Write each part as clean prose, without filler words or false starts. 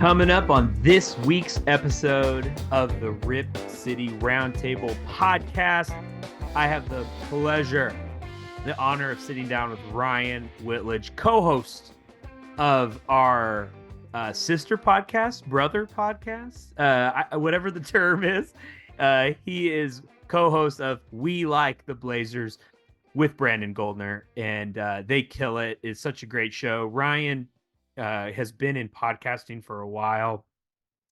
Coming up on this week's episode of the Rip City Roundtable podcast, I have the pleasure, the honor of sitting down with Ryan Whitledge, co-host of our sister podcast, brother podcast, whatever the term is. He is co-host of We Like the Blazers with Brandon Goldner, and they kill it. It's such a great show. Ryan has been in podcasting for a while.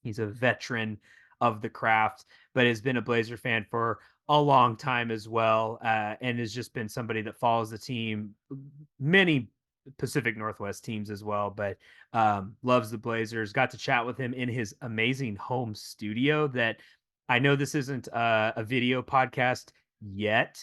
He's a veteran of the craft, but has been a Blazer fan for a long time as well, and has just been somebody that follows the team, many Pacific Northwest teams as well, but loves the Blazers. Got to chat with him in his amazing home studio that I know this isn't a video podcast yet,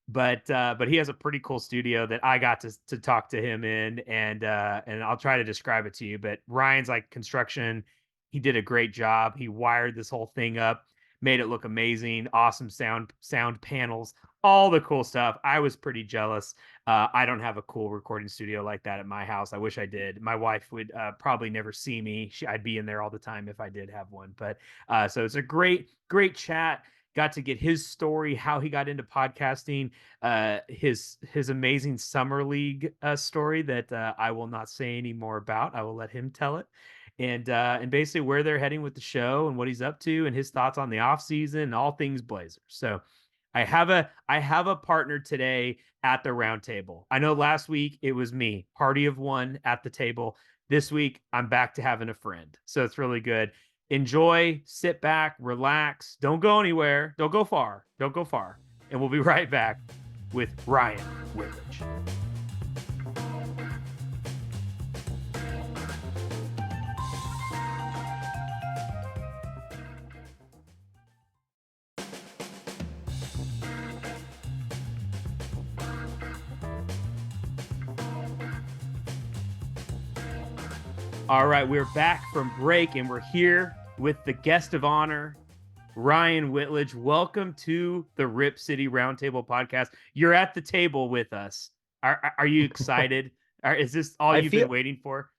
but he has a pretty cool studio that I got to talk to him in, and I'll try to describe it to you. But Ryan's like construction. He did a great job. He wired this whole thing up, made it look amazing. Awesome sound panels, all the cool stuff. I was pretty jealous. I don't have a cool recording studio like that at my house. I wish I did. My wife would probably never see me. I'd be in there all the time if I did have one. But so it's a great chat. Got to get his story, how he got into podcasting, his amazing summer league story that I will not say any more about. I will let him tell it, and basically where they're heading with the show and what he's up to and his thoughts on the off season and all things Blazers. So I have a partner today at the round table. I know last week it was me, party of one at the table. This week I'm back to having a friend, so it's really good. Enjoy, sit back, relax. Don't go anywhere. Don't go far. And we'll be right back with Ryan Whitledge. All right, we're back from break and we're here with the guest of honor, Ryan Whitledge. Welcome to the Rip City Roundtable podcast. You're at the table with us. Are you excited? Is this all you've been waiting for?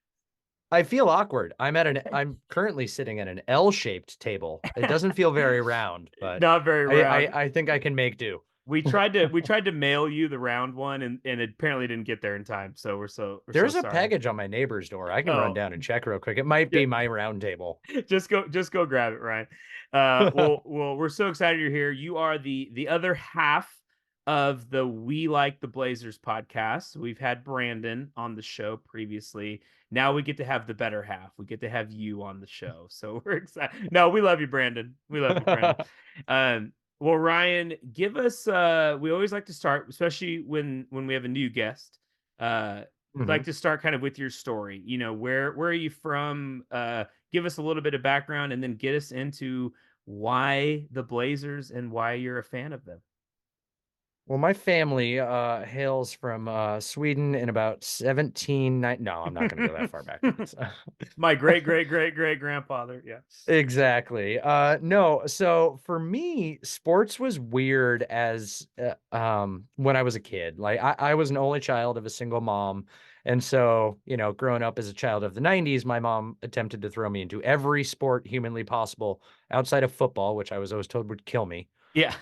I feel awkward. I'm currently sitting at an L-shaped table. It doesn't feel very round, but not very round. I think I can make do. We tried to mail you the round one, and it apparently didn't get there in time. So There's a sorry. package on my neighbor's door. I can run down and check real quick. It might be my round table. Just go grab it, Ryan. Well, we're so excited you're here. You are the other half of the We Like the Blazers podcast. We've had Brandon on the show previously. Now we get to have the better half. We get to have you on the show. So we're excited. No, we love you, Brandon. We love you, Brandon. Well, Ryan, give us we always like to start, especially when we have a new guest. Like to start kind of with your story. You know, where are you from? Give us a little bit of background and then get us into why the Blazers and why you're a fan of them. Well, my family hails from Sweden in about 1790. No, I'm not going to go that far back. My great grandfather. Yes. Exactly. No, so for me, sports was weird as when I was a kid. Like I was an only child of a single mom. And so, you know, growing up as a child of the 90s, my mom attempted to throw me into every sport humanly possible outside of football, which I was always told would kill me. Yeah.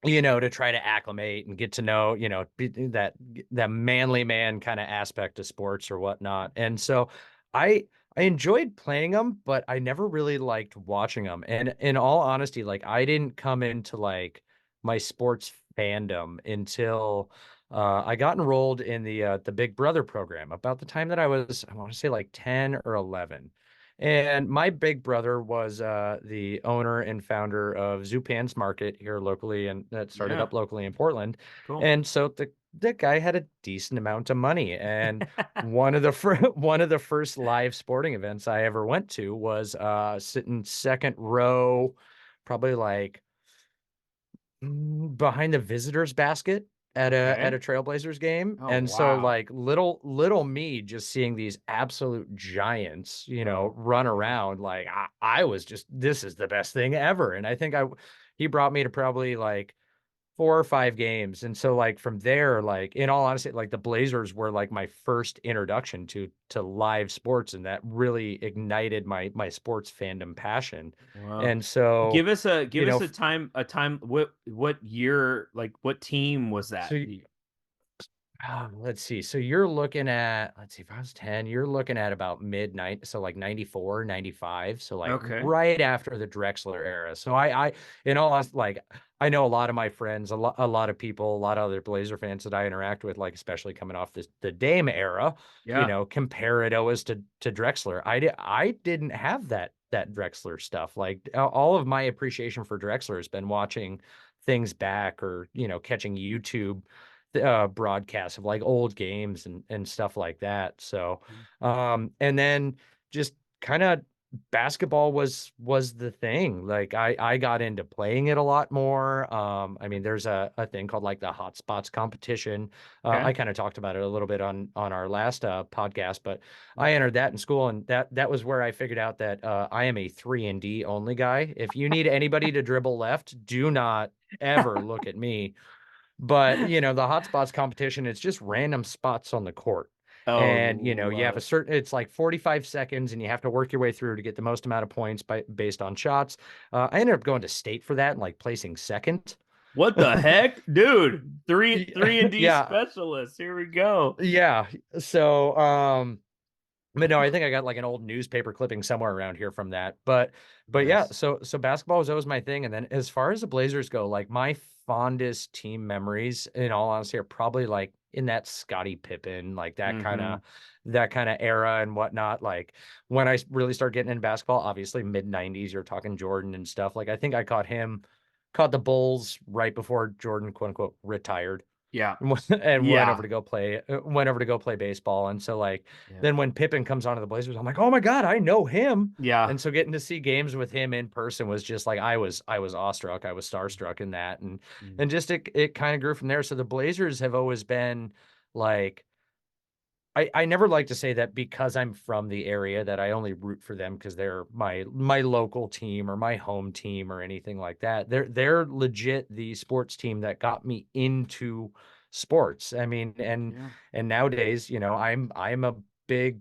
You know, to try to acclimate and get to know, you know, that manly man kind of aspect of sports or whatnot. And so I enjoyed playing them, but I never really liked watching them. And in all honesty, like I didn't come into like my sports fandom until I got enrolled in the Big Brother program about the time that I want to say like 10 or 11. And my big brother was the owner and founder of Zupan's Market here locally, and that started up locally in Portland. Cool. And so the guy had a decent amount of money. And one of the first live sporting events I ever went to was sitting second row, probably like behind the visitors basket at a Trailblazers game. Oh, and wow. So like little me just seeing these absolute giants, you know, run around, like I was just, this is the best thing ever. And I think he brought me to probably like 4 or 5 games. And so like from there, like in all honesty, like the Blazers were like my first introduction to live sports, and that really ignited my sports fandom passion. Wow. And so, Give you know, us a time what year, like what team was so that? let's see. So you're looking at, let's see, if I was 10, you're looking at about midnight. So like 94, 95. So like Okay. right after the Drexler era. So in all honesty, like I know a lot of my friends, a lot of people, a lot of other Blazer fans that I interact with, like especially coming off the Dame era, Yeah. compare it always to Drexler. I didn't have that Drexler stuff. Like all of my appreciation for Drexler has been watching things back, or catching YouTube broadcasts of like old games and stuff like that. So, and then just kind of basketball was the thing. Like I got into playing it a lot more. I mean, there's a thing called like the hotspots competition. Okay. I kind of talked about it a little bit on our last podcast, but I entered that in school, and that was where I figured out that I am a 3-and-D only guy. If you need anybody to dribble left, do not ever look at me. But the hotspots competition, it's just random spots on the court. Oh, And you love have it. it's like 45 seconds, and you have to work your way through to get the most amount of points based on shots. I ended up going to state for that and like placing second. What the heck, dude? Three and D Yeah, specialist. Here we go. yeah. So, but no, I think I got like an old newspaper clipping somewhere around here from that. But yeah, Nice. so basketball was always my thing. And then as far as the Blazers go, like my fondest team memories, in all honesty, are probably like in that Scottie Pippen, like Mm-hmm. that kind of era and whatnot. Like when I really started getting into basketball, obviously mid 90s, you're talking Jordan and stuff. Like I think I caught the Bulls right before Jordan, quote unquote, retired. Yeah. And Yeah. went over to go play baseball. And so like Yeah. then when Pippen comes onto the Blazers, I'm like, oh my God, I know him. Yeah. And so getting to see games with him in person was just like I was awestruck. I was starstruck in that. And Mm. and just it kind of grew from there. So the Blazers have always been like, I never like to say that because I'm from the area that I only root for them because they're my local team or my home team or anything like that. They're legit the sports team that got me into sports. I mean, and Yeah. and nowadays, I'm a big,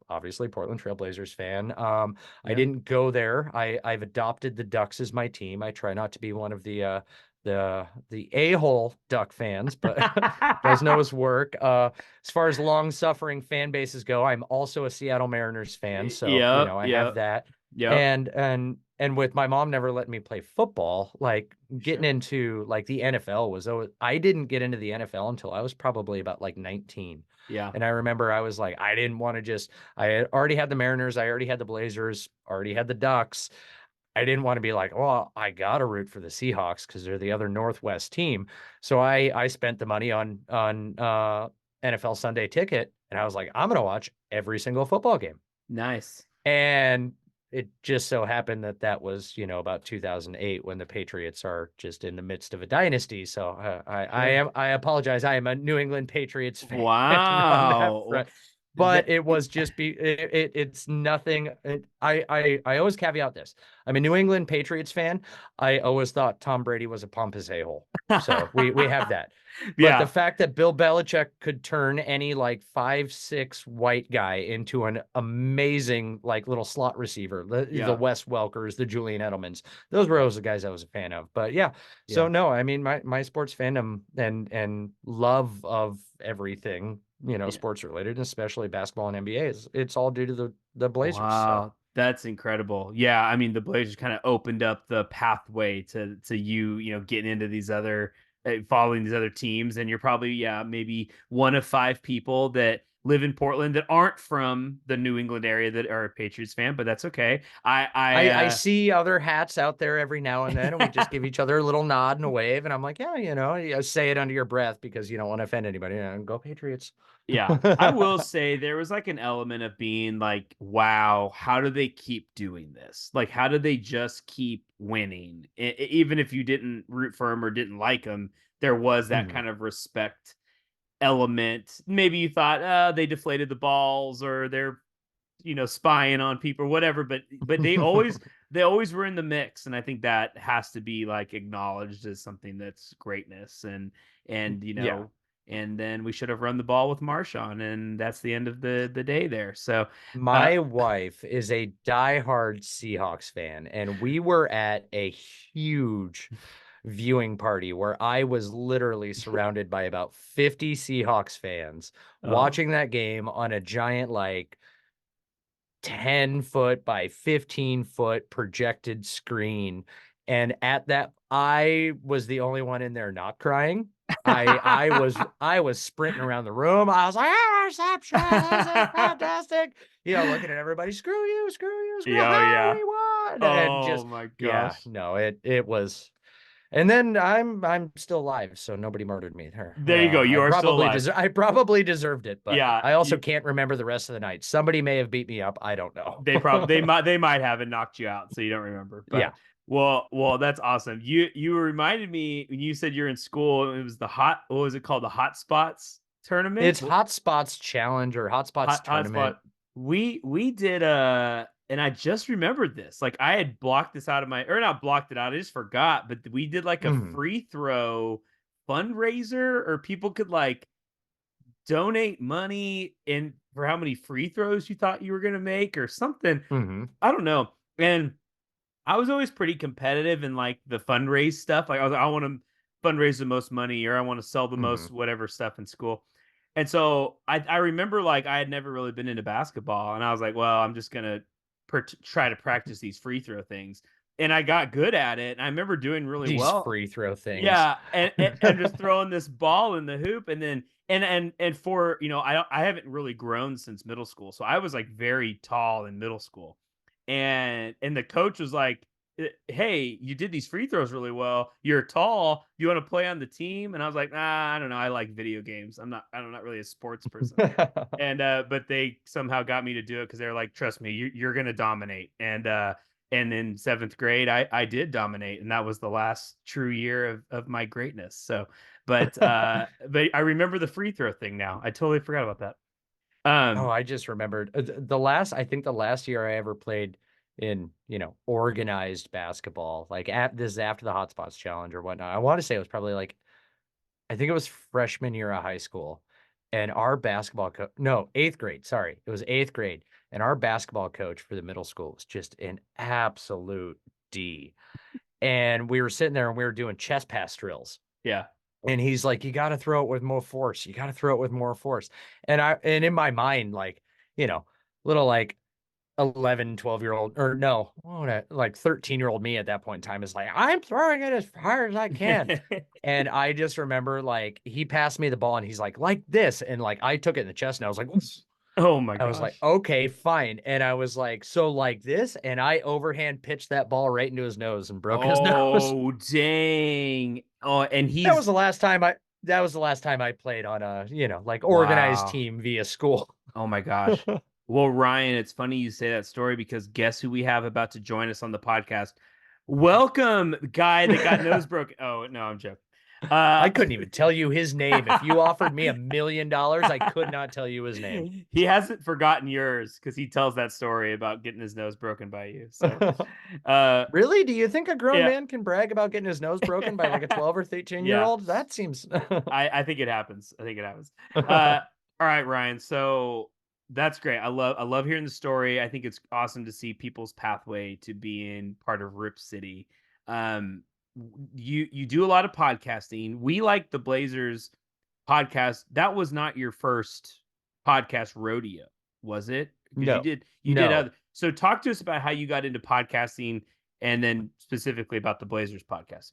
obviously Portland Trailblazers fan. I Yeah. didn't go there. I've adopted the Ducks as my team. I try not to be one of the a-hole Duck fans, but does know his work. As far as long-suffering fan bases go, I'm also a Seattle Mariners fan, so Yep. I have Yep. that. Yep. And with my mom never letting me play football, like getting Sure. into like the NFL was always, I didn't get into the NFL until I was probably about like 19. Yeah. And I remember I was like, I didn't want to just, I had already had the Mariners, I already had the Blazers, already had the Ducks. I didn't want to be like, well, I gotta root for the Seahawks because they're the other Northwest team. So I spent the money on NFL Sunday Ticket, and I was like, I'm gonna watch every single football game. Nice. And it just so happened that was about 2008 when the Patriots are just in the midst of a dynasty. So Sure. I apologize. I am a New England Patriots fan on that Wow. front. That, But it was just it's nothing. I always caveat this. I'm a New England Patriots fan. I always thought Tom Brady was a pompous a-hole. So we have that. But the yeah. fact that Bill Belichick could turn any like 5'6" white guy into an amazing like little slot receiver, the Yeah. Wes Welkers, the Julian Edelmans, those were Yeah. always the guys I was a fan of. But yeah, so Yeah. no, I mean my sports fandom and love of everything, Yeah. sports related, especially basketball and NBA, is it's all due to the Blazers. So Wow, that's incredible. Yeah, I mean, the Blazers kind of opened up the pathway to you, getting into these other, following these other teams, and you're probably, yeah, maybe one of five people that live in Portland that aren't from the New England area that are a Patriots fan, but that's okay. I see other hats out there every now and then, and we just give each other a little nod and a wave. And I'm like, yeah, you say it under your breath because you don't want to offend anybody. Go Patriots. Yeah, I will say there was like an element of being like, wow, how do they keep doing this? Like, how do they just keep winning? Even if you didn't root for them or didn't like them, there was that Mhm. kind of respect element. Maybe you thought, they deflated the balls or they're spying on people or whatever, but they always were in the mix, and I think that has to be like acknowledged as something that's greatness. And Yeah. and then we should have run the ball with Marshawn, and that's the end of the day there. So uh My wife is a diehard Seahawks fan, and we were at a huge viewing party where I was literally surrounded by about 50 Seahawks fans oh watching that game on a giant, like 10-foot by 15-foot projected screen. And at that, I was the only one in there not crying. I was sprinting around the room. I was like, "Ah, reception, this is fantastic." Looking at everybody, screw you, screw yeah, how yeah. we won. And Oh just, my yeah, gosh. no, it was. And then I'm still alive, so nobody murdered me. There, There you go. You are still alive. I probably deserved it, but Yeah, I also can't remember the rest of the night. Somebody may have beat me up. I don't know. they might have and knocked you out, so you don't remember. Yeah, But well, that's awesome. You reminded me when you said you're in school. It was the hot. What was it called? The Hot Spots tournament. it's Hotspots Challenge or Hotspots Hotspot. Tournament. We did and I just remembered this. Like I had blocked this out of my, or not blocked it out. I just forgot. But we did like a Mhm, free throw fundraiser, or people could like donate money in for how many free throws you thought you were gonna make or something. mhm, I don't know. And I was always pretty competitive in like the fundraise stuff. Like I want to fundraise the most money, or I want to sell the mhm. most whatever stuff in school. And so I remember like I had never really been into basketball, and I was like, well, I'm just gonna try to practice these free throw things, and I got good at it. And I remember doing really These well. free throw things. Yeah, and just throwing this ball in the hoop, and then and for I haven't really grown since middle school, so I was like very tall in middle school, and the coach was like, "Hey, you did these free throws really well. You're tall. You want to play on the team?" And I was like, "Nah, I don't know. I like video games. I'm not really a sports person." And but they somehow got me to do it because they're like, trust me, you're gonna dominate. And in seventh grade I did dominate, and that was the last true year of my greatness. So but I remember the free throw thing now. I totally forgot about that. Oh, um I just remembered I think the last year I ever played in, organized basketball, like this is after the Hotspots Challenge or whatnot. I want to say it was probably like, I think it was freshman year of high school. And our basketball coach, no, eighth grade, sorry. It was eighth grade. And our basketball coach for the middle school was just an absolute D. And we were sitting there and we were doing chest pass drills. yeah. And he's like, you got to throw it with more force. You got to throw it with more force. And in my mind, like, you know, little like 11, 12-year old, or no, like 13-year-old me at that point in time is like, I'm throwing it as hard as I can. And I just remember like he passed me the ball and he's like this. And like I took it in the chest and I was like, "Oof." Oh my I was like, gosh. okay, fine. And I was like, so like this. And I overhand pitched that ball right into his nose and broke his nose. Oh dang. Oh, and That was he's the last time I played on a, like organized wow. team via school. Oh my gosh. Well, Ryan, it's funny you say that story because guess who we have about to join us on the podcast? Welcome, guy that got nose broken. Oh no, I'm joking. I Uh, couldn't even tell you his name. If you offered me $1 million, I could not tell you his name. he hasn't forgotten yours because he tells that story about getting his nose broken by you. So, uh, Really? Do you think a grown yeah, man can brag about getting his nose broken by like a 12 or 13 year yeah. old? That seems. I think it happens. I think it happens. Uh, all right, Ryan. So that's great. I love hearing the story. I think it's awesome to see people's pathway to being part of Rip City. You do a lot of podcasting. We like the Blazers podcast. That was not your first podcast rodeo, was it? Because No, you did no. other. So talk to us about how you got into podcasting, and then specifically about the Blazers podcasting.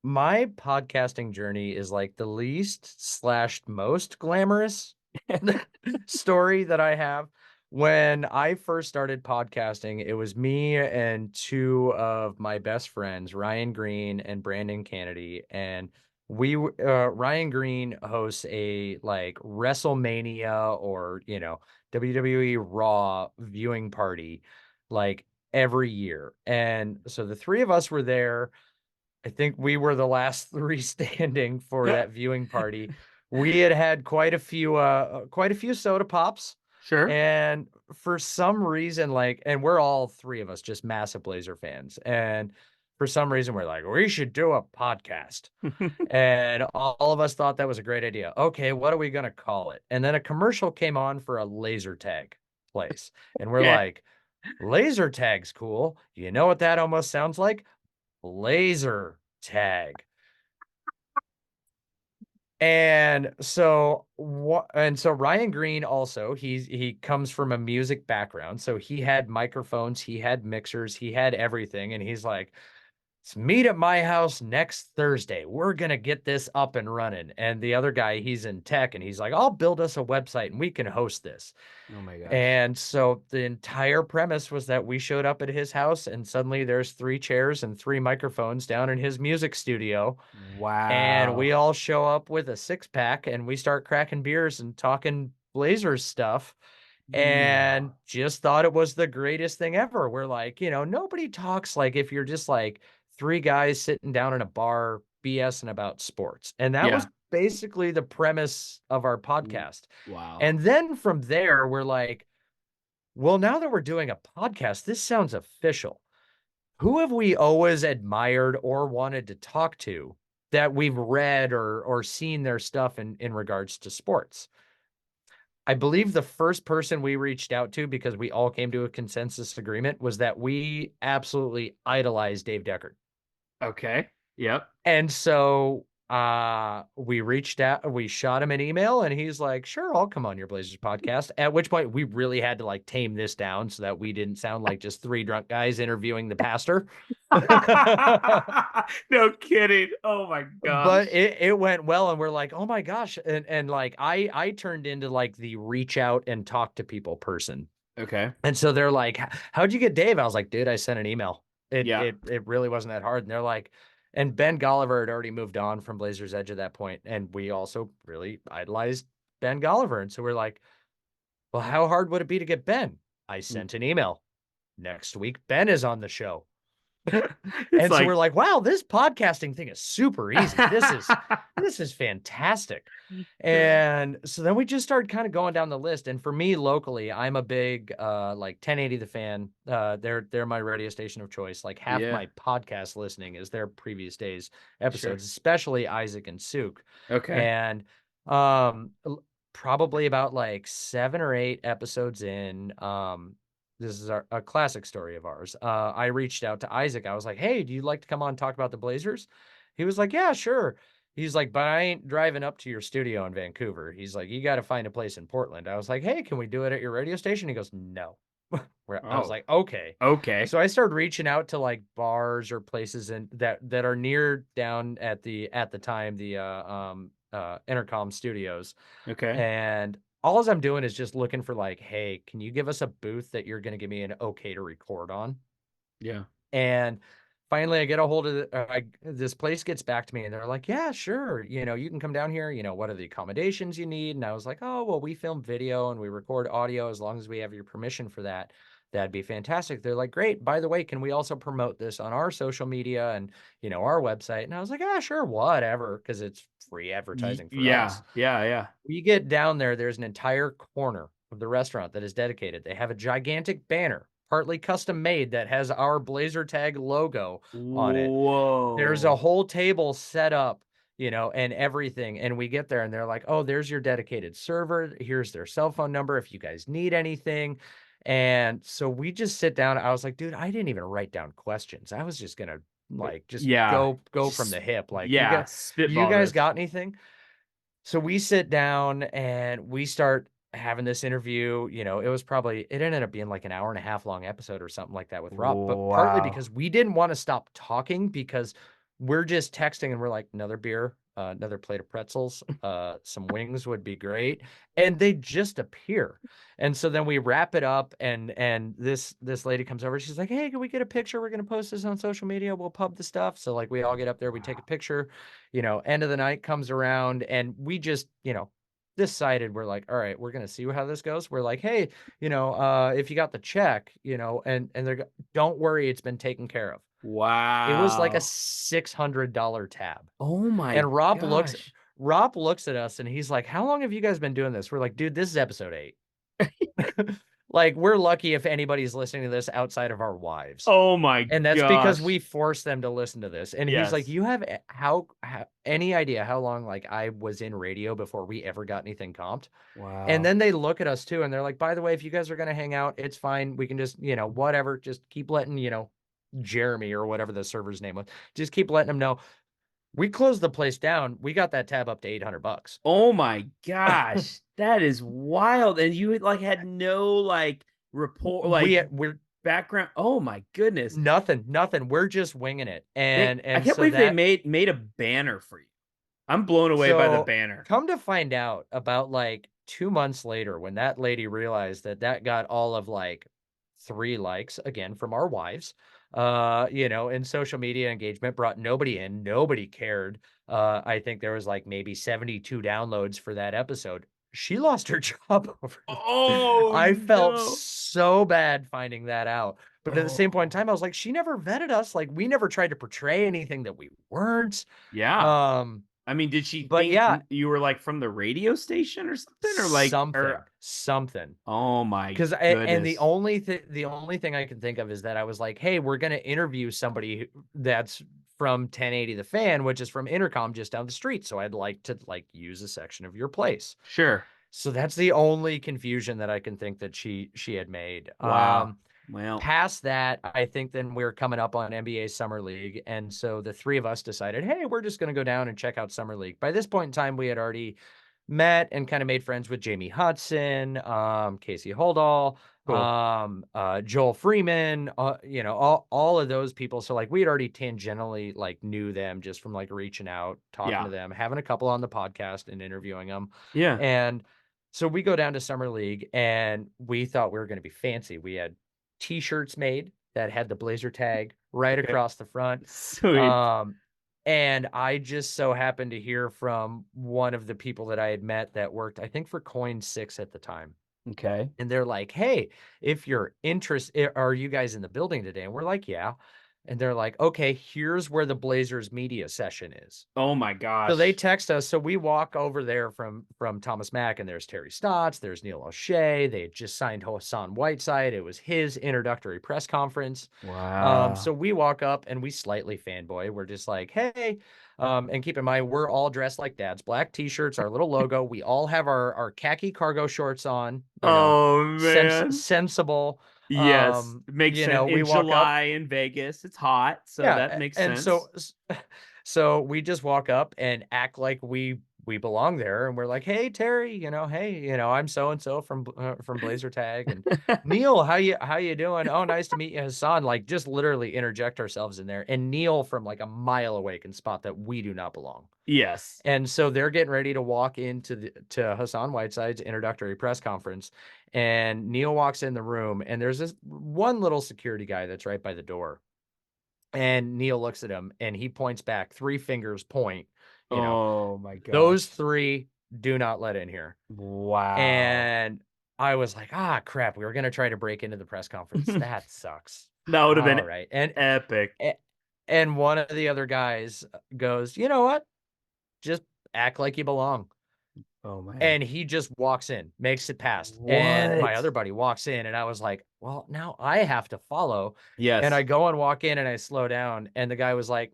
My podcasting journey is like the least slash most glamorous story that I have. When I first started podcasting, it was me and two of my best friends, Ryan Green and Brandon Kennedy. And Ryan Green hosts a like WrestleMania or, WWE Raw viewing party like every year. And so the three of us were there. I think we were the last three standing for that viewing party. We had had quite a few soda pops. Sure. And for some reason, like, and we're all three of us just massive Blazer fans. And for some reason, we're like, we should do a podcast. And all of us thought that was a great idea. Okay, what are we going to call it? And then a commercial came on for a laser tag place. And we're Okay. like, laser tag's cool. You know what that almost sounds like? Laser tag. And so Ryan Green also, he comes from a music background. So he had microphones, he had mixers, he had everything. And he's like, let's meet at my house next Thursday. We're gonna get this up and running. And the other guy, he's in tech, and he's like, I'll build us a website and we can host this. Oh my gosh. And so the entire premise was that we showed up at his house, and suddenly there's 3 chairs and 3 microphones down in his music studio. And we Wow. all show up with a 6 pack and we start cracking beers and talking Blazers stuff, No. and just thought it was the greatest thing ever. We're like, nobody talks like if you're just like 3 guys sitting down in a bar BSing about sports. And that was Yeah. basically the premise of our W- podcast. Wow. And then from there, we're like, well, now that we're doing a podcast, this sounds official. Who have we always admired or wanted to talk to that we've read or seen their stuff in regards to sports? I believe the first person we reached out to, because we all came to a consensus agreement, was that we absolutely idolize Dave Deckard. Okay. Yep. And so we reached out, we shot him an email, and he's like, sure, I'll come on your Blazers podcast. At which point we really had to like tame this down so that we didn't sound like just 3 drunk guys interviewing the pastor. No kidding. Oh my But gosh. it went well, and we're like, oh my gosh. And like I turned into like the reach out and talk to people person. Okay. And so they're like, how'd you get Dave? I was like, dude, I sent an email. It Yeah. it it really wasn't that hard. And they're like, and Ben Golliver had already moved on from Blazers Edge at that point, and we also really idolized Ben Golliver. And so we're like, well, how hard would it be to get Ben? I Mm. sent an email. Next week, Ben is on the show. It's And so we're like like, wow, this podcasting thing is super easy. This is fantastic. And so then we just started kind of going down the list. And for me locally, I'm a big like 1080 The Fan. They're my radio station of choice. Like half Yeah. my podcast listening is their previous days Sure. episodes, especially Isaac and Suk. Okay. And um probably about like 7 or 8 episodes in, this is a classic story of ours. I reached out to Isaac. I was like, hey, do you like to come on and talk about the Blazers? He was like, yeah, sure. He's like, but I ain't driving up to your studio in Vancouver. He's like, you got to find a place in Portland. I was like, hey, can we do it at your radio station? He goes, no. I was Oh, like, okay. okay. So I started reaching out to like bars or places that are near down at the time the Intercom Studios, Okay. and all I'm doing is just looking for like, hey, can you give us a booth that you're going to give me an okay to record on? Yeah. And finally, I get a hold of this place gets back to me, and they're like, yeah, sure. You can come down here. What are the accommodations you need? And I was like, oh, well, we film video and we record audio as long as we have your permission for that. That'd be fantastic. They're like, great. By the way, can we also promote this on our social media and, our website? And I was like, ah, sure, whatever, because it's free advertising for us. Yeah. Yeah. Yeah. We get down there, there's an entire corner of the restaurant that is dedicated. They have a gigantic banner, partly custom made, that has our Blazer Tag logo on it. There's a Whoa. whole table set up, and everything. And we get there and they're like, oh, there's your dedicated server. Here's their cell phone number if you guys need anything. And so we just sit down. I was like, dude, I didn't even write down questions. I was just gonna like just Yeah. go from Just the hip. Like, yeah. you Spitball guys this. got anything? So we sit down and we start having this interview. It ended up being like an hour and a half long episode or something like that with Rob, but partly Wow. because we didn't want to stop talking, because we're just texting and we're like, another beer, another plate of pretzels, some wings would be great. And they just appear. And so then we wrap it up, and this lady comes over. She's like, hey, can we get a picture? We're going to post this on social media. We'll pub the stuff. So like we all get up there, we take a picture. End of the night comes around, and we just, decided, we're like, all right, we're going to see how this goes. We're like, hey, if you got the check, and they're, don't worry, it's been taken care of. It was like a Wow. $600 tab. Oh my And gosh. Rob looks at us and he's like, how long have you guys been doing this? We're like, dude, this is episode 8. Like, we're lucky if anybody's listening to this outside of our wives. Oh my And that's because we gosh. force them to listen to this. And he's like, Yes. "You have how any idea how long like I was in radio before we ever got anything comped?" And Wow. then they look at us too, and they're like, "By the way, if you guys are gonna hang out, it's fine. We can just, whatever, just keep letting, Jeremy or whatever the server's name was, just keep letting them know." We closed the place down. We got that tab up to $800. Oh my gosh. That is wild. And you like had no like report, like We're background. Oh my goodness. nothing. We're just winging it. They, And I and can't so believe they that made a banner for you. I'm blown away by the so banner. come to find out about like 2 months later when that lady realized that that got all of like 3 likes again from our wives, and social media engagement brought nobody in, nobody cared. I think there was like maybe 72 downloads for that episode. She lost her job over that. Oh I felt no. so bad finding that out. But at the same point in Oh. time, I was like, she never vetted us. Like, we never tried to portray anything that we weren't. Yeah. Um, I mean, did she but think yeah, you were like from the radio station or something, or like, something, or something. oh my Because and the goodness. only thing I can think of is that I was like, "Hey, we're gonna interview somebody that's from 1080 The Fan, which is from Intercom just down the street. So I'd like to like use a section of your place." Sure. So that's the only confusion that I can think that she had made. Wow. Well, Past that, I think then we're coming up on NBA Summer League, and so the three of us decided, "Hey, we're just gonna go down and check out Summer League." By this point in time, we had already met and kind of made friends with Jamie Hudson, Casey Holdall, cool. Joel Freeman, all of those people. So like we had already tangentially like knew them just from like reaching out, talking Yeah. to them, having a couple on the podcast and interviewing them. Yeah. And so we go down to Summer League and we thought we were going to be fancy. We had t-shirts made that had the Blazer tag right Okay. across the front. Sweet. Um, and I just so happened to hear from one of the people that I had met that worked, I think for Coin 6 at the time. Okay. And they're like, "Hey, if you're interested, are you guys in the building today?" And we're like, "Yeah." And they're like, "Okay, here's where the Blazers media session is." Oh my So they gosh. text us. So we walk over there from Thomas Mack, and there's Terry Stotts, there's Neil O'Shea. They had just signed Hassan Whiteside. It was his introductory press conference. So Wow. we walk up and we slightly fanboy. We're just like, "Hey," and keep in mind we're all dressed like dads, black t-shirts, our little logo. We all have our khaki cargo shorts on. Oh man. Sensible. Yes. It makes sense. We In walk up. July in Vegas, it's hot, so Yeah, that makes and sense. so we just walk up and act like we belong there, and we're like, "Hey, Terry, hey, I'm so and so from Blazer Tag, and Neil, how you doing? Oh, nice to meet you, Hassan." Like, just literally interject ourselves in there, and Neil from like a mile away can spot that we do not belong. Yes. And so they're getting ready to walk to Hassan Whiteside's introductory press conference, and Neil walks in the room, and there's this one little security guy that's right by the door. And Neil looks at him and he points back, 3 fingers point, you know, Oh my those gosh. three do not let in here. Wow. And I was like, ah, crap. We were going to try to break into the press conference. That sucks. That would have All been right. epic. A- and one of the other guys goes, "You know what? Just act like you belong." Oh man. And he just walks in, makes it past. And my What? other buddy walks in, and I was like, "Well, now I have to follow." And I Yes. go and walk in and I slow down. And the guy was like,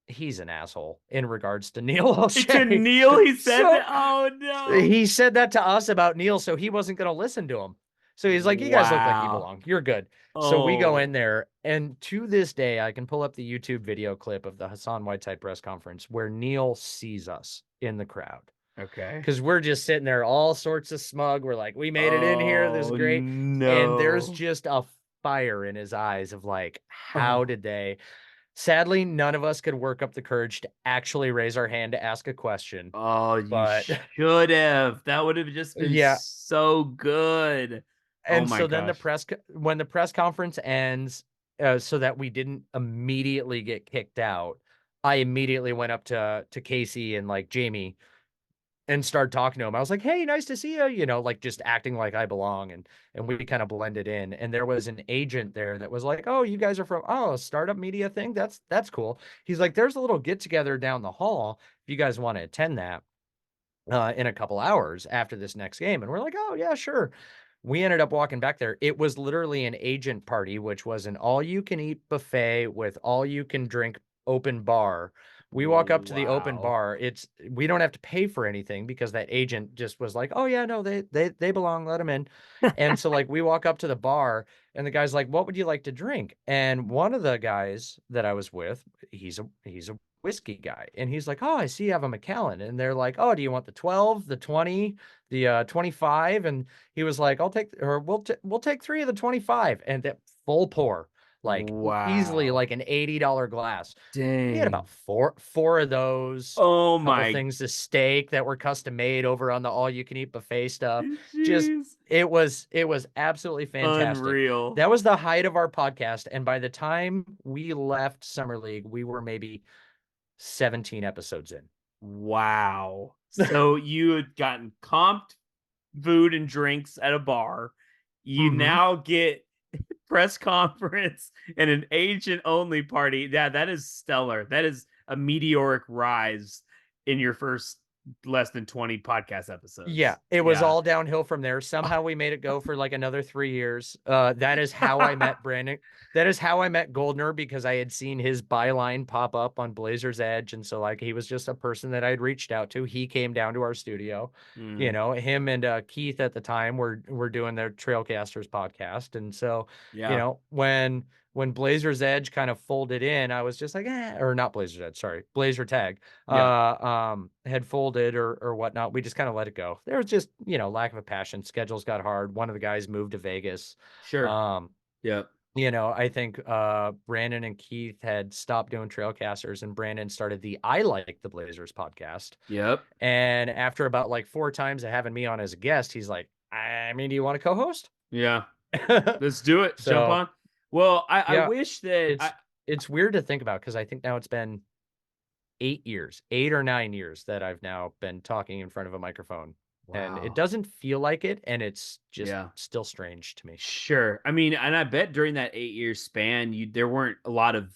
"He's an asshole," in regards to Neil To O'Shea. Neil, he said that. So Oh no. he said that to us about Neil, so he wasn't going to listen to him. So he's like, "You guys look like you Wow. belong. You're good." So we go in Oh. there, and to this day, I can pull up the YouTube video clip of the Hassan Whiteside press conference where Neil sees us in the crowd. Okay. Because we're just sitting there all sorts of smug. We're like, "We made it in here. This is Oh great." And there's no. just a fire in his eyes of like, how Oh. did they? Sadly, none of us could work up the courage to actually raise our hand to ask a question. Oh, you But should have. That would have just been yeah, so good. Oh and my so then gosh. when the press conference ends, so that we didn't immediately get kicked out, I immediately went up to Casey and like Jamie and started talking to him. I was like, "Hey, nice to see you," like just acting like I belong, and we kind of blended in. And there was an agent there that was like, "Oh, you guys are from a startup media thing? That's cool." He's like, "There's a little get together down the hall if you guys want to attend that in a couple hours after this next game." And we're like, "Oh yeah, sure." we ended up walking back there. It was literally an agent party, which was an all-you-can-eat buffet with all-you-can-drink open bar. We walk up to the open Wow. bar. We don't have to pay for anything because that agent just was like, "Oh yeah, no, they belong. Let them in." And so like we walk up to the bar, and the guy's like, "What would you like to drink?" And one of the guys that I was with, he's a whiskey guy, and he's like, "Oh, I see you have a Macallan." And they're like, "Oh, do you want the 12, the 20, the 25?" And he was like, we'll take 3 of the 25." And that full pour, like easily Wow. like an $80 glass. We had Dang. about four of those, Oh couple my things of steak that were custom made over on the all you can eat buffet stuff. Just jeez. it was absolutely fantastic. Unreal. That was the height of our podcast, and by the time we left Summer League, we were maybe 17 episodes in. Wow. So you had gotten comped food and drinks at a bar. You Mhm. now get press conference and an agent only party. Yeah, that is stellar. That is a meteoric rise in your first less than 20 podcast Yeah, episodes. it was Yeah. all downhill from there. Somehow we made it go for like another 3 years. That is how I met Brandon. That is how I met Goldner because I had seen his byline pop up on Blazers Edge. And so like he was just a person that I'd reached out to. He came down to our studio. You Mm, know, him and Keith at the time were doing their Trailcasters podcast. And so, you yeah. know, when Blazers Edge kind of folded in, I was just like, or not Blazers Edge, sorry, Blazer Tag Yeah. had folded or whatnot. We just kind of let it go. There was just, you know, lack of a passion. Schedules got hard. One of the guys moved to Vegas. Sure. Um, Yep. you know, I think Brandon and Keith had stopped doing Trailcasters, and Brandon started the I Like the Blazers podcast. Yep. And after about like 4 times of having me on as a guest, he's like, I mean, do you want to co-host? Yeah. Let's do it. Jump So on. Well, I yeah, wish that I it's it's weird to think about because I think now it's been 8 years, 8 or 9 years that I've now been talking in front of a microphone. And it wow. doesn't feel like it. And it's just Yeah. still strange to me. Sure. I mean, and I bet during that 8 year span, you there weren't a lot of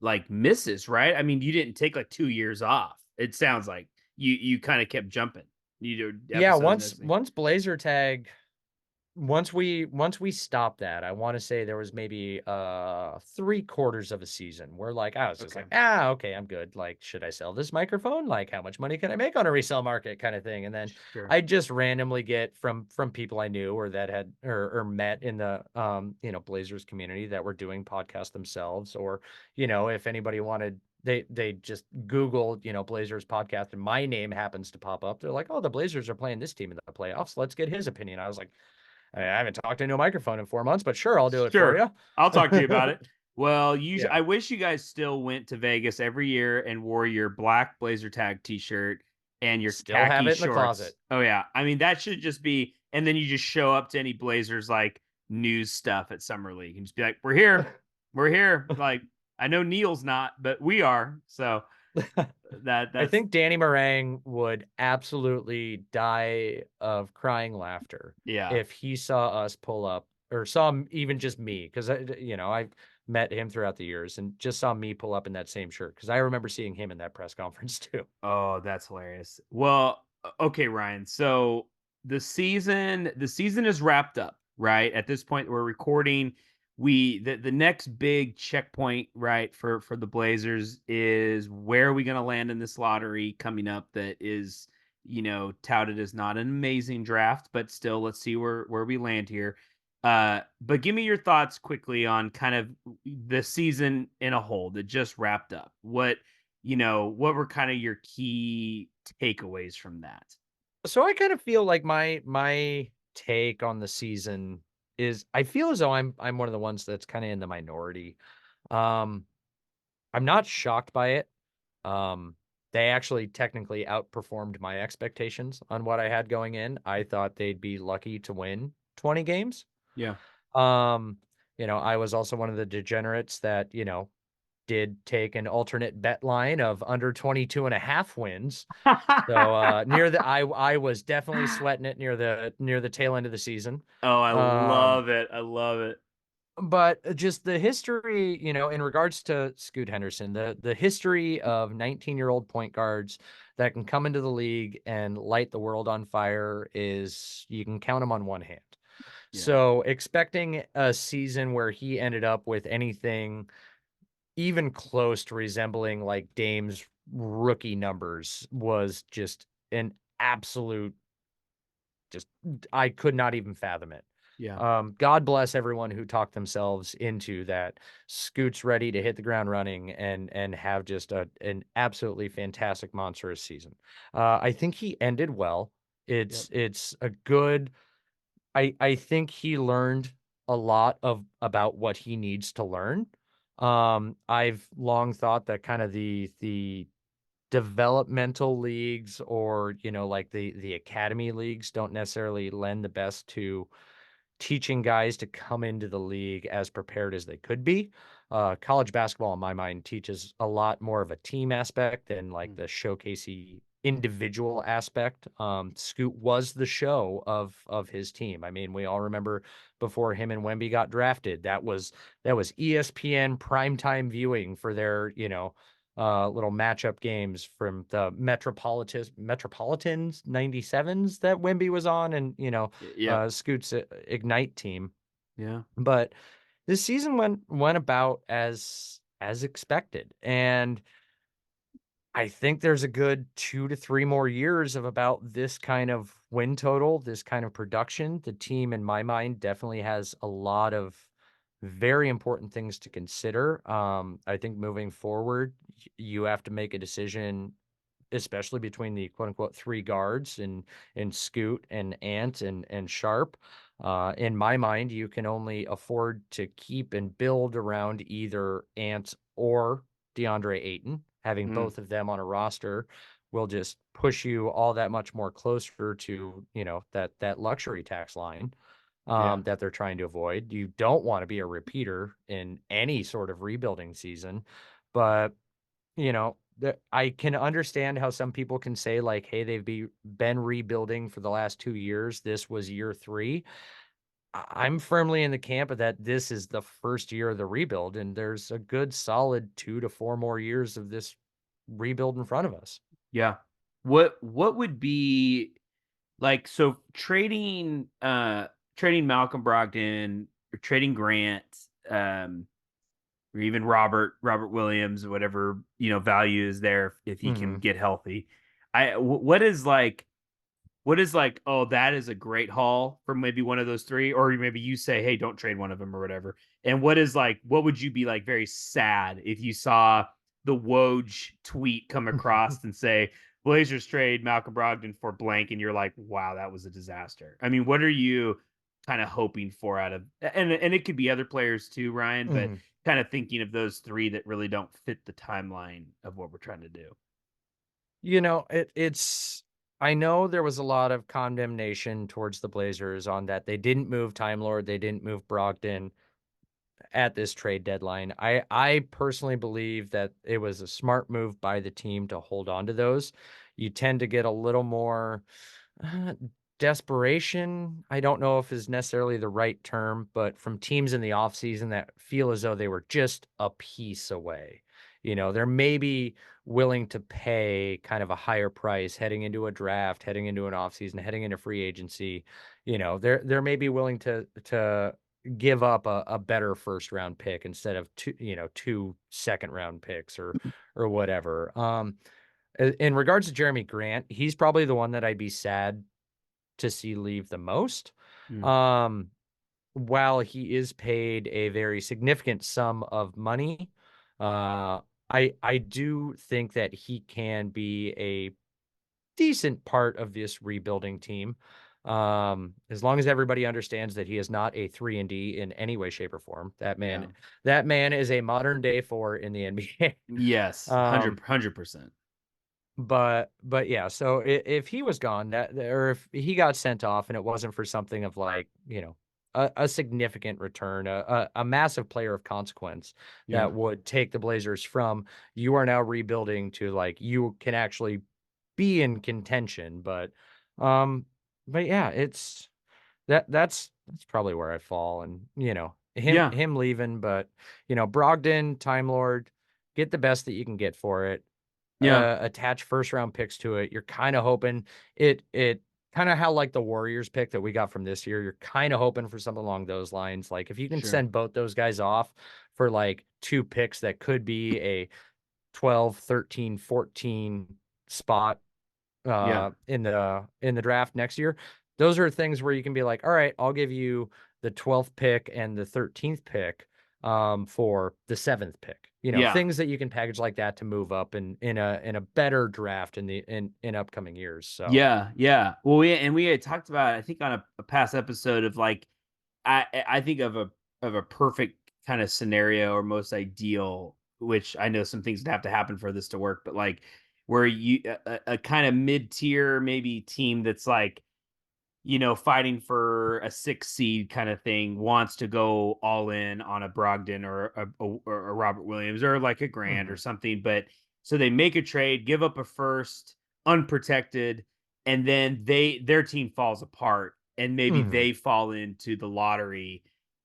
like misses, right? I mean, you didn't take like 2 years off. It sounds like you kind of kept jumping. You do Yeah, episode and once this thing. once Blazer Tag once we stopped that, I want to say there was maybe 3/4 of a season where like I was just Okay. like, okay, I'm good. Like, should I sell this microphone? Like, how much money can I make on a resale market kind of thing? And then Sure. I just randomly get from people I knew or that had or met in the you know, Blazers community that were doing podcasts themselves, or, you know, if anybody wanted they just Googled, you know, Blazers podcast and my name happens to pop up. They're like, oh, the Blazers are playing this team in the playoffs. Let's get his opinion. I was like, I haven't talked into a microphone in 4 months, but sure, I'll do it for Sure. you. I'll talk to you about it. Well, Yeah. I wish you guys still went to Vegas every year and wore your black blazer tag t-shirt and your Still have khaki it in the shorts. closet. Oh yeah. I mean, that should just be and then you just show up to any Blazers like news stuff at Summer League and just be like, "We're here. We're here." Like, I know Neil's not, but we are. So I that's think Danny Meringue would absolutely die of crying laughter yeah. if he saw us pull up or saw even just me, because you know, I've met him throughout the years and just saw me pull up in that same shirt because I remember seeing him in that press conference too. Oh, that's hilarious. Well, okay, Ryan. So the season is wrapped up, right? At this point, we're recording. The next big checkpoint, right, for the Blazers is where are we going to land in this lottery coming up? That is, touted as not an amazing draft, but still, let's see where we land here. But give me your thoughts quickly on kind of the season in a whole that just wrapped up. What were kind of your key takeaways from that? So I kind of feel like my take on the season is I feel as though I'm one of the ones that's kind of in the minority. Um, I'm not shocked by it. Um, they actually technically outperformed my expectations on what I had going in. I thought they'd be lucky to win 20 games. Yeah. Um, you know, I was also one of the degenerates that, you know, did take an alternate bet line of under 22.5 wins. So near the I was definitely sweating it near the tail end of the season. Oh, I Um, love it. I love it. but just the history, you know, in regards to Scoot Henderson, the history of 19-year-old point guards that can come into the league and light the world on fire is you can count them on one hand. Yeah. So expecting a season where he ended up with anything even close to resembling like Dame's rookie numbers was just an absolute just I could not even fathom it. Yeah. God bless everyone who talked themselves into that. Scoot's ready to hit the ground running and have just an absolutely fantastic monstrous season. I think he ended well. Yep. It's a good. I think he learned a lot of about what he needs to learn. I've long thought that kind of the developmental leagues or like the academy leagues don't necessarily lend the best to teaching guys to come into the league as prepared as they could be. College basketball, in my mind, teaches a lot more of a team aspect than like Mm. the showcasey individual aspect. Scoot was the show of his team. I mean, we all remember before him and Wemby got drafted, that was ESPN primetime viewing for their little matchup games from the Metropolitans 97s that Wemby was on, and Yep. Scoot's Ignite team. Yeah. But this season went about as expected, and I think there's a good 2 to 3 more years of about this kind of win total, this kind of production. The team, in my mind, definitely has a lot of very important things to consider. I think moving forward, you have to make a decision, especially between the quote unquote three guards and Scoot and Ant and Sharp. In my mind, you can only afford to keep and build around either Ant or DeAndre Ayton. Having Mm. both of them on a roster will just push you all that much more closer to that luxury tax line Yeah. that they're trying to avoid. You don't want to be a repeater in any sort of rebuilding season, but I can understand how some people can say like, hey, been rebuilding for the last 2 years. This was year three. I'm firmly in the camp of that. This is the first year of the rebuild, and there's a good solid 2 to 4 more years of this rebuild in front of us. Yeah. What would be like, so trading Malcolm Brogdon or trading Grant, um or even Robert Williams, whatever, value is there if he can Hmm. get healthy. What is like, oh, that is a great haul from maybe one of those three, or maybe you say, hey, don't trade one of them or whatever. And what would you be like very sad if you saw the Woj tweet come across and say Blazers trade Malcolm Brogdon for blank, and you're like, wow, that was a disaster. I mean, what are you kind of hoping for out of, and it could be other players too, Ryan, but Hmm. kind of thinking of those three that really don't fit the timeline of what we're trying to do. It's I know there was a lot of condemnation towards the Blazers on that they didn't move Time Lord, they didn't move Brogdon at this trade deadline. I personally believe that it was a smart move by the team to hold on to those. You tend to get a little more uh, desperation. I don't know if is necessarily the right term, but from teams in the offseason that feel as though they were just a piece away. They're maybe willing to pay kind of a higher price heading into a draft, heading into an offseason, heading into free agency. They're maybe willing to give up a better first round pick instead of two second round picks or whatever. In regards to Jeremy Grant, he's probably the one that I'd be sad to see leave the most. Mm. Um, while he is paid a very significant sum of money, uh, I do think that he can be a decent part of this rebuilding team. As long as everybody understands that he is not a 3-and-D in any way, shape, or form. Yeah. That man is a modern day four in the NBA. Yes, um, 100%. but yeah, so if he was gone, or if he got sent off and it wasn't for something of like, a significant return, a massive player of consequence Yeah. that would take the Blazers from you are now rebuilding to like you can actually be in contention. Um, but yeah, that's probably where I fall, and him Yeah. him leaving, but Brogdon, Time Lord, get the best that you can get for it. Yeah. Attach first round picks to it. You're kind of hoping it kind of how like the Warriors pick that we got from this year. You're kind of hoping for something along those lines. Like if you can Sure. send both those guys off for like 2 picks that could be a 12, 13, 14 spot Yeah. in the draft next year. Those are things where you can be like, all right, I'll give you the 12th pick and the 13th pick for the 7th pick. You know, Yeah. things that you can package like that to move up in a better draft in upcoming years. So Yeah. Yeah. Well, we had talked about, I think, on a past episode of like, I think of a perfect kind of scenario or most ideal, which I know some things would have to happen for this to work, but like where you a kind of mid tier maybe team that's like, fighting for a 6 seed kind of thing, wants to go all in on a Brogdon or a Robert Williams or like a Grant or mhm. something. But so they make a trade, give up a first, unprotected, and then their team falls apart, and maybe Mhm. they fall into the lottery,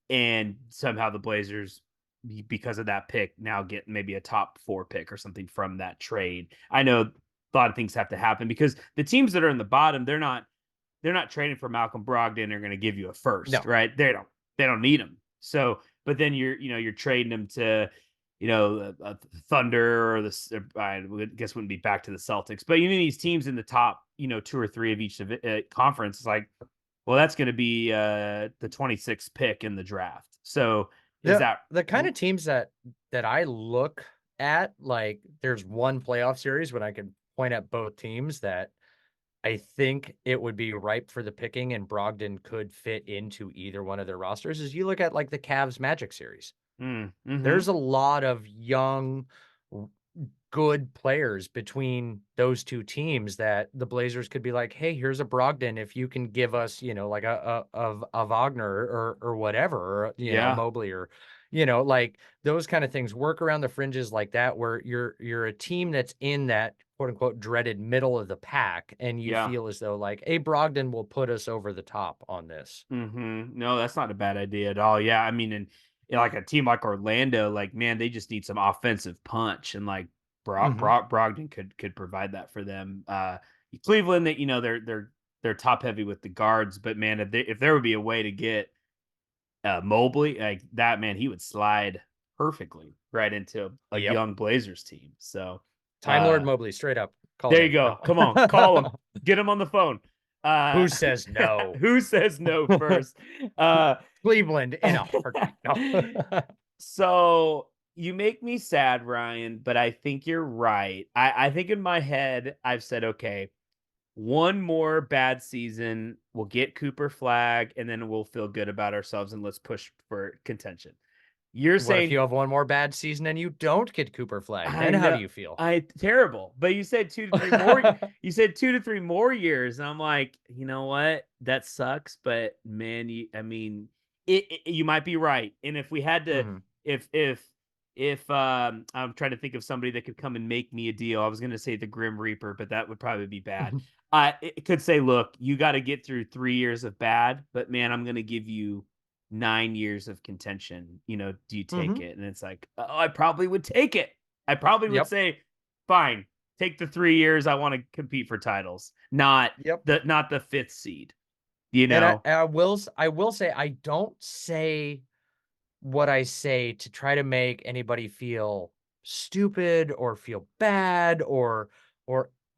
and somehow the Blazers, because of that pick, now get maybe a top 4 pick or something from that trade. I know a lot of things have to happen because the teams that are in the bottom, they're not trading for Malcolm Brogdon. They're going to give you a first, No. right? They don't need him. So, but then you're trading him to, Thunder or I guess it wouldn't be back to the Celtics, but these teams in the top, 2 or 3 of each conference. It's like, well, that's going to be the 26th pick in the draft. So is The that the kind of teams that I look at, like there's one playoff series when I can point at both teams that I think it would be ripe for the picking and Brogdon could fit into either one of their rosters is you look at like the Cavs Magic series. mm-hmm. There's a lot of young, good players between those two teams that the Blazers could be like, hey, here's a Brogdon if you can give us, like a Wagner or whatever, or, Yeah, Mobley or, like those kind of things work around the fringes like that, where you're a team that's in that quote unquote dreaded middle of the pack, and you yeah. feel as though like a Brogdon will put us over the top on this. No, that's not a bad idea at all. Yeah, I mean, and like a team like Orlando, like man, they just need some offensive punch, and like Hmm. Brogdon could provide that for them. Cleveland, that they're top heavy with the guards, but man, if there would be a way to get Mobley like that, man, he would slide perfectly right into a Yep. young Blazers team. So, Time Lord uh, Mobley, straight up, call it there you in. go. No. Come on, call him, get him on the phone. Uh, Who says no? who says no first? Uh, Cleveland in a heartbeat. No. so you make me sad, Ryan, but I think you're right. I think in my head, I've said, okay, one more bad season, we'll get Cooper Flag, and then we'll feel good about ourselves and let's push for contention. You're What if saying you have one more bad season and you don't get Cooper Flag? I Then how know do you feel? I terrible, but you said 2 to 3 more. You said 2 to 3 more years, and I'm like, you know what? That sucks, but man, I mean, you might be right. And if we had to, Mhm. if if I'm trying to think of somebody that could come and make me a deal. I was going to say the Grim Reaper, but that would probably be bad. It could say, look, you got to get through 3 years of bad, but man, I'm going to give you 9 years of contention. Do you take Mhm. it? And it's like, oh, I probably would take it. I probably would Yep. say, fine, take the 3 years. I want to compete for titles, not Yep. the fifth seed. You And know? I will say I don't say what I say to try to make anybody feel stupid or feel bad or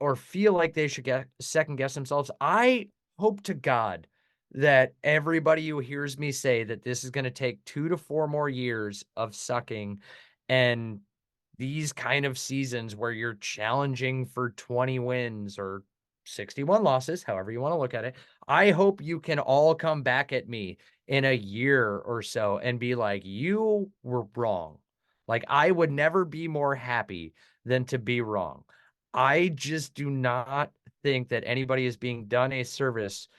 or feel like they should get second guess themselves. I hope to God that everybody who hears me say that this is going to take 2 to 4 more years of sucking and these kind of seasons where you're challenging for 20 wins or 61 losses, however you want to look at it. I hope you can all come back at me in a year or so and be like, you were wrong. Like, I would never be more happy than to be wrong. I just do not think that anybody is being done a service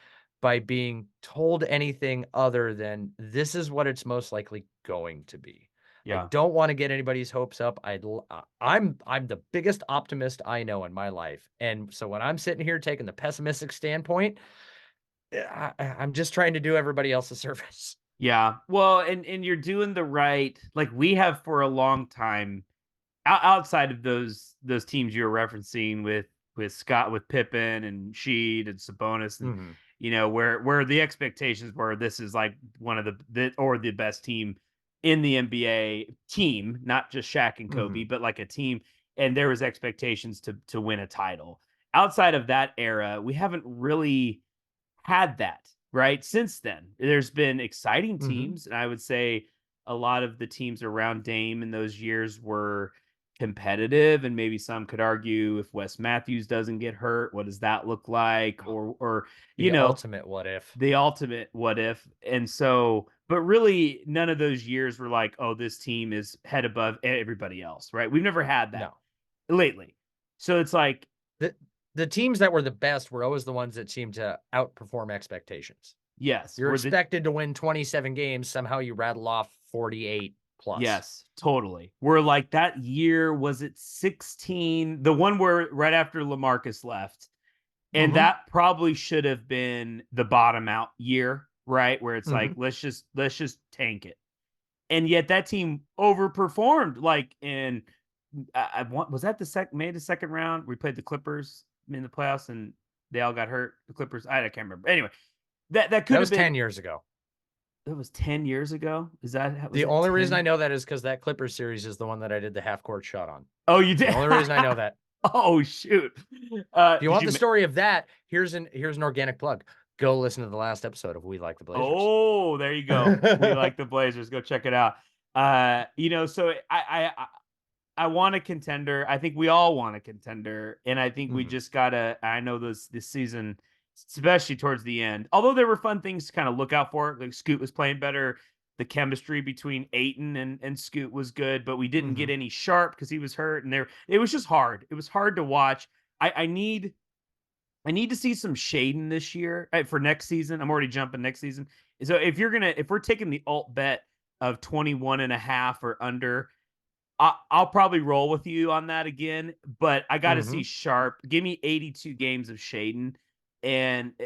by being told anything other than this is what it's most likely going to be. I Yeah. don't want to get anybody's hopes up. I'm the biggest optimist I know in my life. And so when I'm sitting here taking the pessimistic standpoint, I'm just trying to do everybody else a service. Yeah. Well, and you're doing the right, like we have for a long time, outside of those teams you're referencing with Scott, with Pippen and Sheed and Sabonis, and Mhm. where the expectations were, this is like one of the best team in the NBA team, not just Shaq and Kobe, Mhm. but like a team, and there was expectations to win a title. Outside of that era, we haven't really had that, right? Since then, there's been exciting Mhm. teams, and I would say a lot of the teams around Dame in those years were competitive, and maybe some could argue, if Wes Matthews doesn't get hurt, what does that look like? Or you The know, ultimate what if. the ultimate what if. And so, but really, none of those years were like, oh, this team is head above everybody else, right? We've never had that No. lately. So it's like, The the teams that were the best were always the ones that seemed to outperform expectations. yes, You're we're the expected to win 27 games, somehow you rattle off 48 plus. yes, totally. We're like that year, was it 16? The one where right after LaMarcus left. And Mhm. that probably should have been the bottom out year, right? Where it's like, Mhm. let's just tank it. And yet that team overperformed. Like in I want was that the made the second round? We played the Clippers in the playoffs and they all got hurt. The Clippers, I can't remember. Anyway, that That could have was been 10 years ago. that was 10 years ago. Is that was The it only reason I 10? know that is because that Clippers series is the one that I did the half court shot on. Oh, you It's the did. only reason I know that. Oh shoot. If you Did want you the story of that, here's an organic plug. Go listen to the last episode of We Like the Blazers. Oh, there you go. We like the Blazers. Go check it out. So I want a contender. I think we all want a contender, and I think we Mhm. just gotta. I know this season, especially towards the end. Although there were fun things to kind of look out for. Like Scoot was playing better. The chemistry between Aiton and Scoot was good, but we didn't get Mhm. any Sharp because he was hurt, and there it was just hard. It was hard to watch. I need to see some Shaden this year for next season. I'm already jumping next season. So if we're taking the alt bet of 21 and a half or under, I'll probably roll with you on that again. But I got to see Mhm. Sharp. Give me 82 games of Shaden,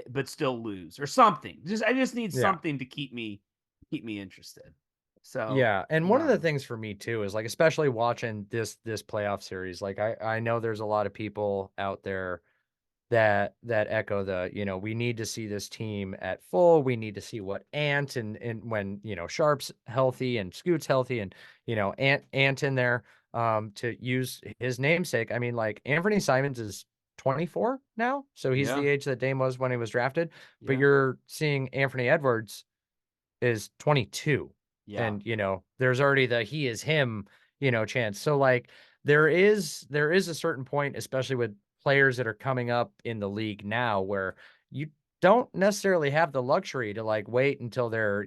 but still lose or something. I just need Yeah. something to keep me interested. So Yeah, and one of the um, things for me too is like especially watching this playoff series, like I know there's a lot of people out there that echo we need to see this team at full. We need to see what Ant and when Sharp's healthy and Scoot's healthy and Ant in there to use his namesake. I mean, like Anthony Simons is 24 now, so he's yeah, the age that Dame was when he was drafted. But yeah, you're seeing Anthony Edwards is 22, yeah, and there's already the he is him chance. So like there is a certain point, especially with players that are coming up in the league now, where you don't necessarily have the luxury to like wait until they're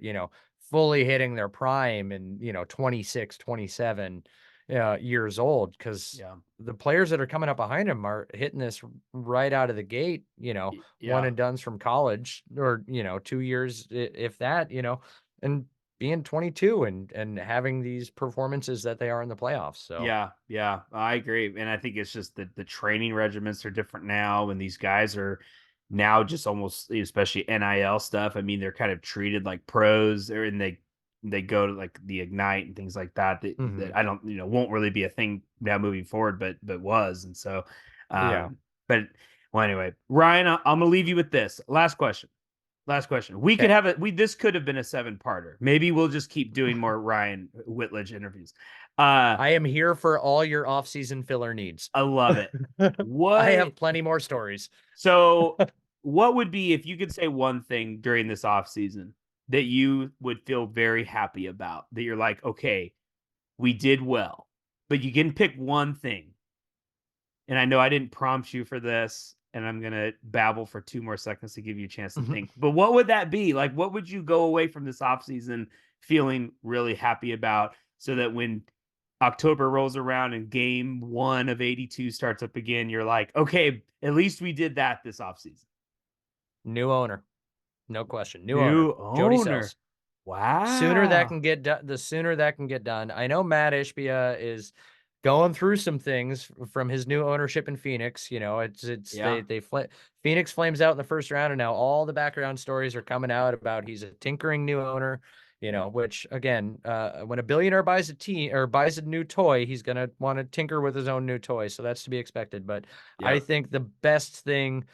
fully hitting their prime and 26, 27 years old, because yeah, the players that are coming up behind him are hitting this right out of the gate, one yeah. and dones from college, or 2 years if that, and being 22 and having these performances that they are in the playoffs. So Yeah, yeah, I agree, and I think it's just that the training regimens are different now, and these guys are now just almost, especially NIL stuff. I mean, they're kind of treated like pros, and they go to like the Ignite and things like that. That mhm. I don't, won't really be a thing now moving forward, but was, and so, Yeah. but well, anyway, Ryan, I'm gonna leave you with this last question. Last question. We could Okay. have it. This could have been a seven-parter. Maybe we'll just keep doing more Ryan Whitledge interviews. Uh, I am here for all your off-season filler needs. I love it. I What have plenty more stories. so what would be, if you could say one thing during this off season that you would feel very happy about, that you're like, okay, we did well, but you can pick one thing. And I know I didn't prompt you for this, and I'm gonna babble for 2 more seconds to give you a chance to think. But what would that be? Like, what would you go away from this off season feeling really happy about, so that when October rolls around and game one of 82 starts up again, you're like, okay, at least we did that this offseason. New owner. No question. New owner. New Jody owner. Sells. Sooner that Wow. can get done, the sooner that can get done. I know Matt Ishbia is going through some things from his new ownership in Phoenix. It's Yeah. Phoenix flames out in the first round, and now all the background stories are coming out about he's a tinkering new owner. which again, when a billionaire buys a team or buys a new toy, he's going to want to tinker with his own new toy. So that's to be expected. But I Yep. think the best thing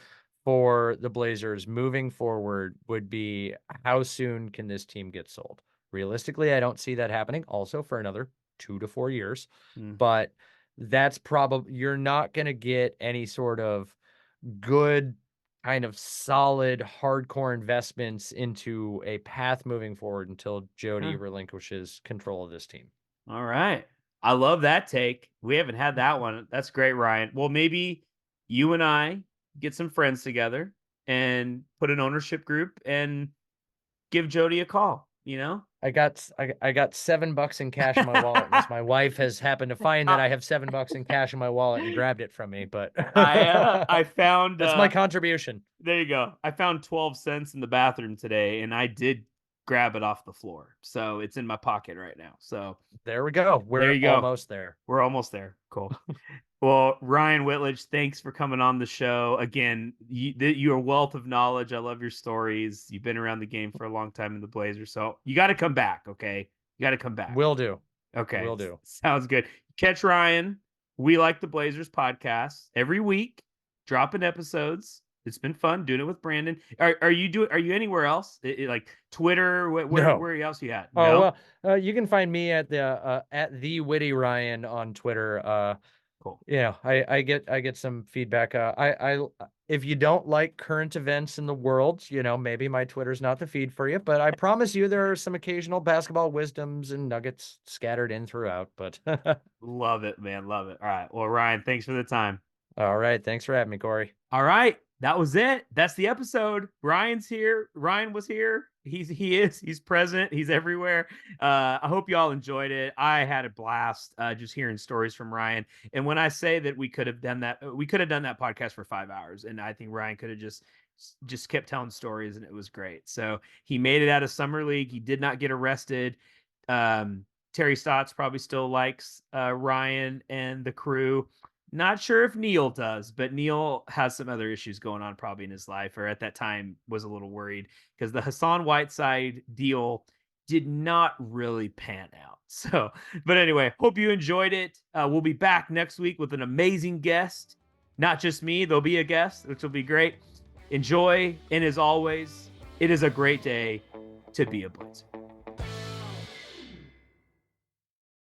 for the Blazers moving forward would be, how soon can this team get sold? Realistically, I don't see that happening also for another 2 to 4 years, Mm. but that's probably, you're not going to get any sort of good kind of solid hardcore investments into a path moving forward until Jody Huh. relinquishes control of this team. All right. I love that take. We haven't had that one. That's great, Ryan. Well, maybe you and I get some friends together and put an ownership group and give Jody a call, you know? I got $7 in cash in my wallet, unless my wife has happened to find that I I have $7 in cash in my wallet and grabbed it from me, but I found that's my contribution. there you go. I found 12 cents in the bathroom today and I did grab it off the floor. So it's in my pocket right now. So There we go. there We're you go. almost there. We're almost there. Cool. Well, Ryan Whitledge, thanks for coming on the show. Again, you're a wealth of knowledge. I love your stories. You've been around the game for a long time in the Blazers. So you got to come back. Okay. You got to come back. Will do. Okay. Will do. Sounds good. Catch Ryan. We Like the Blazers podcast every week, dropping episodes. It's been fun doing it with Brandon. Are you anywhere else? Like Twitter? No. Where else you at? Oh, No. well, you can find me at the Witty Ryan on Twitter. Cool. I get some feedback. If you don't like current events in the world, maybe my Twitter's not the feed for you, but I promise you there are some occasional basketball wisdoms and nuggets scattered in throughout. But Love it, man. Love it. All right. Well, Ryan, thanks for the time. all right, thanks for having me, Corey. All right. That was it. That's the episode. Ryan's here. Ryan was here. He's present. He's everywhere. I hope y'all enjoyed it. I had a blast just hearing stories from Ryan. And when I say that we could have done that podcast for 5 hours. And I think Ryan could have just kept telling stories and it was great. So he made it out of summer league. He did not get arrested. Terry Stotts probably still likes Ryan and the crew. Not sure if Neil does, but Neil has some other issues going on probably in his life, or at that time was a little worried because the Hassan Whiteside deal did not really pan out. So, but anyway, hope you enjoyed it. We'll be back next week with an amazing guest. Not just me, there'll be a guest, which will be great. Enjoy, and as always, it is a great day to be a Blazer.